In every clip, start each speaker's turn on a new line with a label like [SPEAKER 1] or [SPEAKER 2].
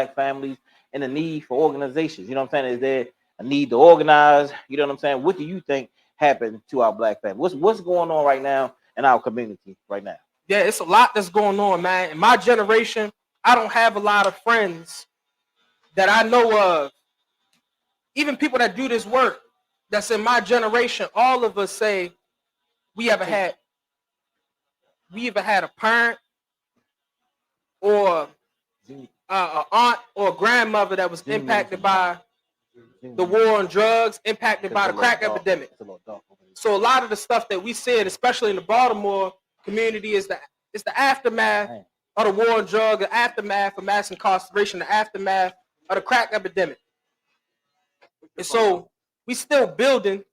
[SPEAKER 1] black families and the need for organizations? You know what I'm saying? Is there a need to organize? You know what I'm saying? What do you think happened to our black family? What's going on right now in our community right now?
[SPEAKER 2] Yeah, it's a lot that's going on, man. In my generation, I don't have a lot of friends that I know of. Even people that do this work that's in my generation, all of us say we ever had a parent or an aunt or a grandmother that was impacted by the war on drugs, impacted by the crack epidemic. So a lot of the stuff that we said, especially in the Baltimore community, is the aftermath of the war on drugs, the aftermath of mass incarceration, the aftermath of the crack epidemic. And so we still building.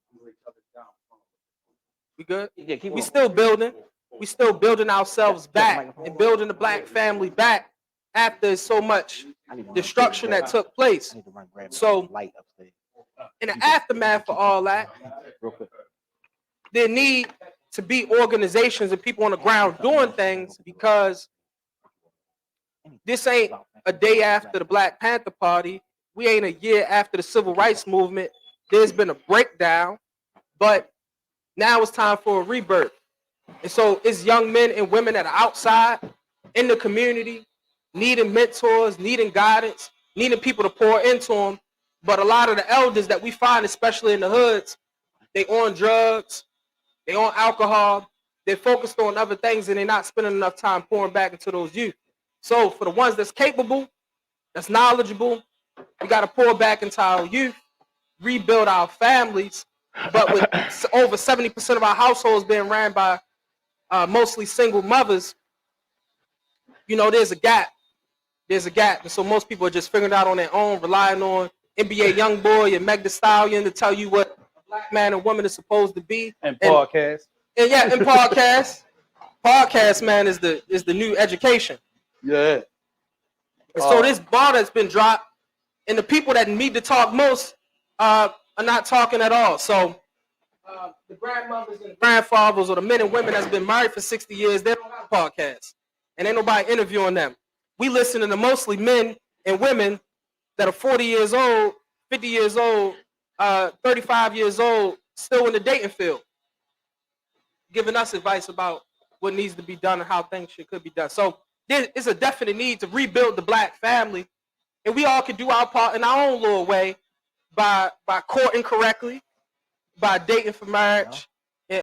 [SPEAKER 2] We good? We still building. We still building ourselves back and building the black family back after so much destruction that took place. So in the aftermath of all that, there need to be organizations and people on the ground doing things, because this ain't a day after the Black Panther Party. We ain't a year after the Civil Rights Movement. There's been a breakdown, but now it's time for a rebirth. And so it's young men and women that are outside in the community, needing mentors, needing guidance, needing people to pour into them. But a lot of the elders that we find, especially in the hoods, they on drugs, they on alcohol, they're focused on other things, and they're not spending enough time pouring back into those youth. So for the ones that's capable, that's knowledgeable, we got to pour back into our youth, rebuild our families. But with over 70% of our households being ran by mostly single mothers, there's a gap. There's a gap. And so most people are just figuring it out on their own, relying on NBA Youngboy and Meg Thee Stallion to tell you what a black man and woman is supposed to be.
[SPEAKER 3] And podcasts.
[SPEAKER 2] And podcasts. Podcast, man, is the new education.
[SPEAKER 3] Yeah.
[SPEAKER 2] And so this ball that's been dropped, and the people that need to talk most are not talking at all. So the grandmothers and grandfathers, or the men and women that's been married for 60 years, they don't have podcasts. And ain't nobody interviewing them. We listening to mostly men and women that are 40 years old, 50 years old, 35 years old, still in the dating field, giving us advice about what needs to be done and how things could be done. So there is a definite need to rebuild the black family, and we all can do our part in our own little way by courting correctly, by dating for marriage,